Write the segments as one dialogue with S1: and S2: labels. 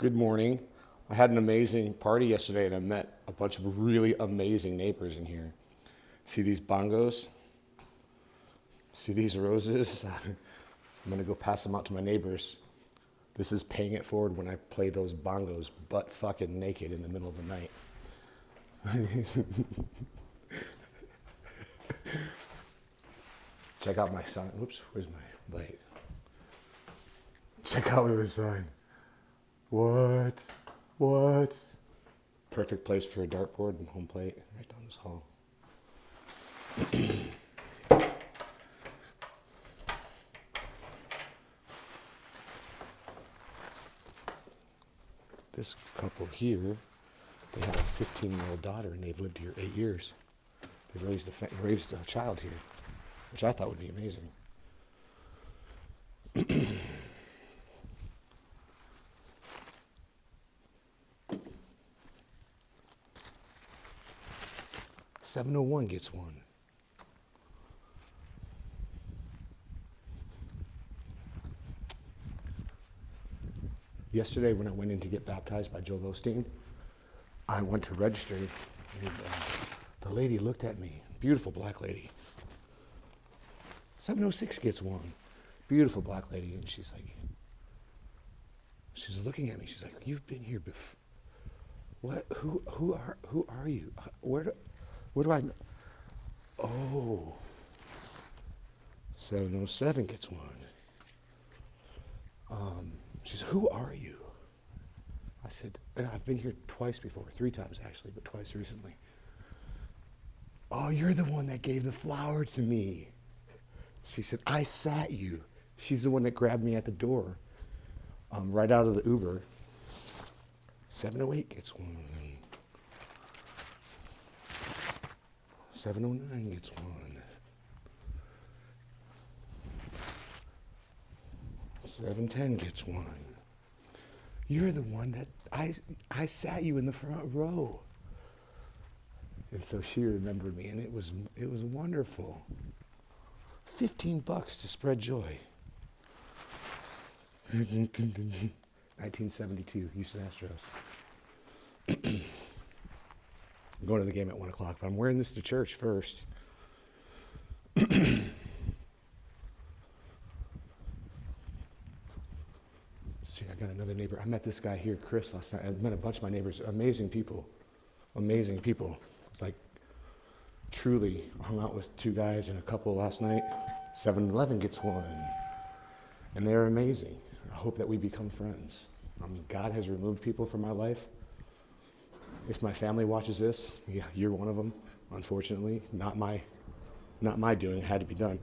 S1: Good morning. I had an amazing party yesterday and I met a bunch of really amazing neighbors in here. See these bongos? See these roses? I'm gonna go pass them out to my neighbors. This is paying it forward when I play those bongos butt fucking naked in the middle of the night. Check out my sign. Whoops, where's my light? Check out my sign. What? What? Perfect place for a dartboard and home plate right down this hall. This couple here, they have a 15-year-old daughter and they've lived here 8 years. They've raised a child here, which I thought would be amazing. $701 gets one. Yesterday when I went in to get baptized by Joel Osteen, I went to register and the lady looked at me, beautiful black lady. 706 gets one, beautiful black lady, and she's looking at me, she's like, you've been here before. What, who are you? What do I know? Oh, 707 gets one. She said, who are you? I said, I've been here twice before, 3 times actually, but twice recently. Oh, you're the one that gave the flower to me. She said, I sat you. She's the one that grabbed me at the door, right out of the Uber. 708 gets one. 709 gets one. 710 gets one. You're the one that I sat you in the front row. And so she remembered me, and it was wonderful. $15 to spread joy. 1972, Houston Astros. I'm going to the game at 1 o'clock, but I'm wearing this to church first. See, I got another neighbor. I met this guy here, Chris, last night. I met a bunch of my neighbors. Amazing people. Amazing people. Like, truly, I hung out with 2 guys and a couple last night. 7-Eleven gets one. And they're amazing. I hope that we become friends. I mean, God has removed people from my life. If my family watches this, yeah, you're one of them, unfortunately. Not my doing, it had to be done.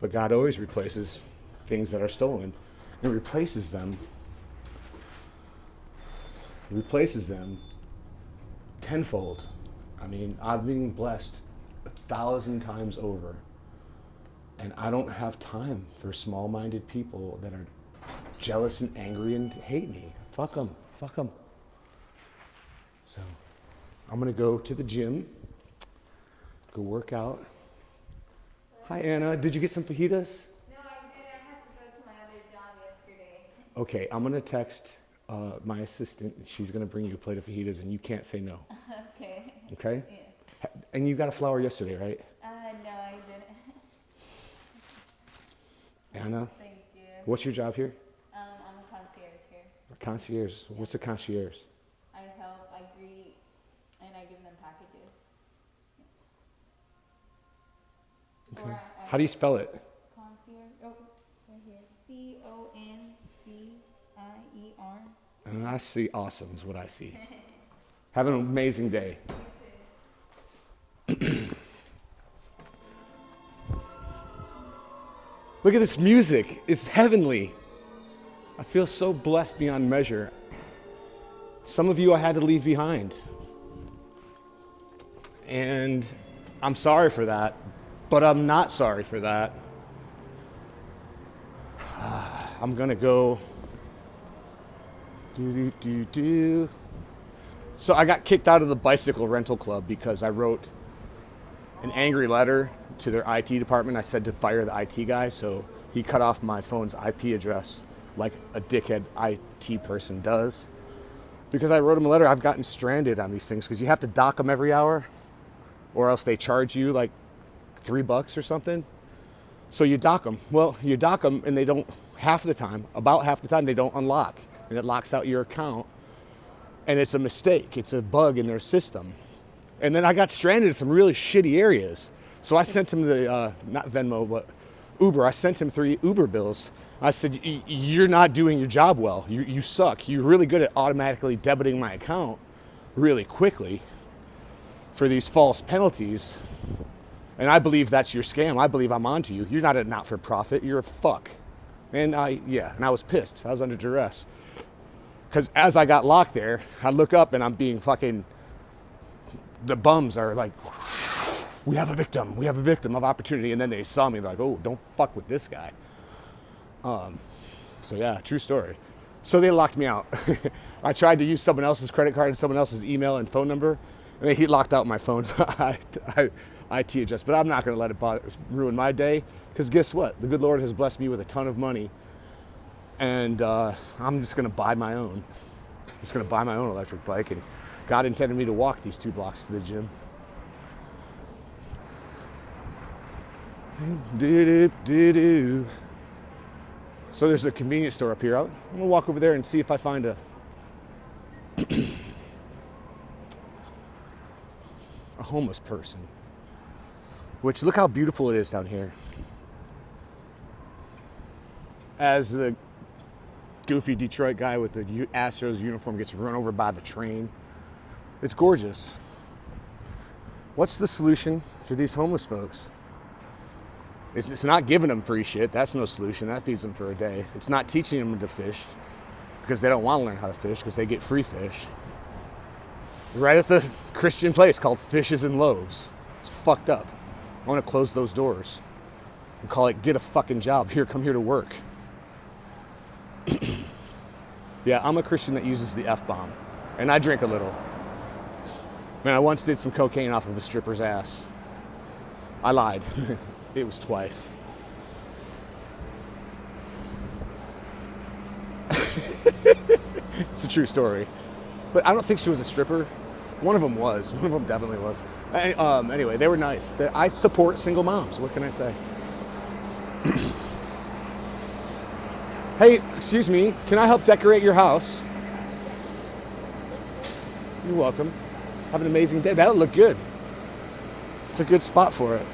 S1: But God always replaces things that are stolen and replaces them tenfold. I mean, I've been blessed 1,000 times over. And I don't have time for small-minded people that are jealous and angry and hate me. Fuck them. Fuck them. So I'm going to go to the gym, go work out. Hi, Anna. Did you get some fajitas?
S2: No, I did. I had to go to my other job yesterday.
S1: Okay, I'm going to text my assistant. She's going to bring you a plate of fajitas, and you can't say no.
S2: Okay.
S1: Okay?
S2: Yeah.
S1: And you got a flower yesterday, right?
S2: No, I didn't.
S1: Anna?
S2: Thank you.
S1: What's your job here?
S2: I'm a concierge here.
S1: A concierge.
S2: Yeah.
S1: What's a concierge?
S2: I help, I greet, and I give them packages.
S1: Okay.
S2: Or
S1: How do you spell it?
S2: concierge? Oh, right here. CONCIER.
S1: And I see awesome is what I see. Have an amazing day. Look at this music. It's heavenly. I feel so blessed beyond measure. Some of you I had to leave behind. And I'm sorry for that, but I'm not sorry for that. I'm going to go So I got kicked out of the bicycle rental club because I wrote an angry letter to their IT department. I said to fire the IT guy, so he cut off my phone's IP address like a dickhead IT person does. because I wrote them a letter. I've gotten stranded on these things because you have to dock them every hour, or else they charge you like $3 or something. So you dock them. Well, you dock them and they don't, about half the time they don't unlock, and it locks out your account, and it's a mistake. It's a bug in their system. And then I got stranded in some really shitty areas. So I sent him the, not Venmo, but Uber. I sent him 3 Uber bills. I said, you're not doing your job well. You suck. You're really good at automatically debiting my account really quickly for these false penalties. And I believe that's your scam. I believe I'm onto you. You're not a not-for-profit. You're a fuck. And I was pissed. I was under duress. Because as I got locked there, I look up and I'm being fucking, the bums are like, we have a victim of opportunity. And then they saw me like, oh, don't fuck with this guy. So yeah, true story. So they locked me out. I tried to use someone else's credit card and someone else's email and phone number, and he locked out my phone. So I IT adjust, but I'm not going to let it ruin my day, because guess what? The good Lord has blessed me with a ton of money, and I'm just going to buy my own. I'm just going to buy my own electric bike, and God intended me to walk these 2 blocks to the gym. So there's a convenience store up here. I'm gonna walk over there and see if I find a homeless person. Which, look how beautiful it is down here. As the goofy Detroit guy with the Astros uniform gets run over by the train. It's gorgeous. What's the solution for these homeless folks? It's not giving them free shit. That's no solution. That feeds them for a day. It's not teaching them to fish, because they don't want to learn how to fish because they get free fish. Right at the Christian place called Fishes and Loaves. It's fucked up. I want to close those doors and call it get a fucking job. Here, come here to work. Yeah, I'm a Christian that uses the F-bomb, and I drink a little. Man, I once did some cocaine off of a stripper's ass. I lied. It was twice. It's a true story. But I don't think she was a stripper. One of them was. One of them definitely was. Anyway, they were nice. I support single moms. What can I say? Hey, excuse me. Can I help decorate your house? You're welcome. Have an amazing day. That'll look good. It's a good spot for it.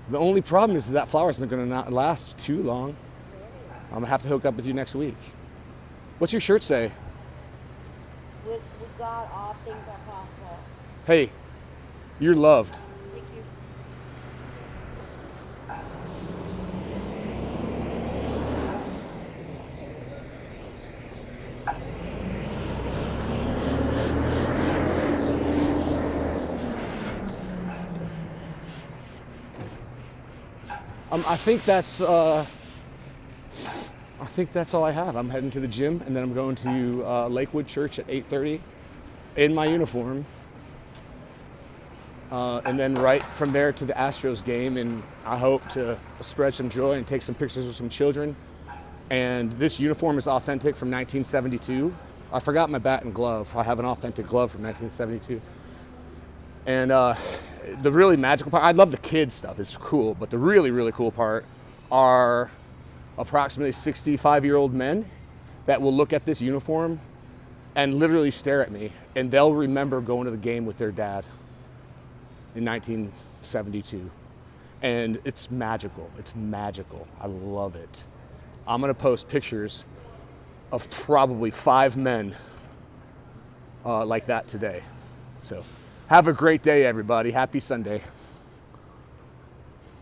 S1: The only problem is that flower's not going to not last too long. I'm going to have to hook up with you next week. What's your shirt say?
S2: With God, all things are possible.
S1: Hey, you're loved.
S2: Thank you.
S1: I think that's all I have. I'm heading to the gym, and then I'm going to Lakewood Church at 8:30 in my uniform. And then right from there to the Astros game, and I hope to spread some joy and take some pictures with some children. And this uniform is authentic from 1972. I forgot my bat and glove. I have an authentic glove from 1972. And the really magical part, I love the kids stuff, it's cool, but the really, really cool part are approximately 65-year-old men that will look at this uniform and literally stare at me, and they'll remember going to the game with their dad in 1972. And it's magical. It's magical. I love it. I'm gonna post pictures of probably 5 men like that today. So have a great day, everybody. Happy Sunday.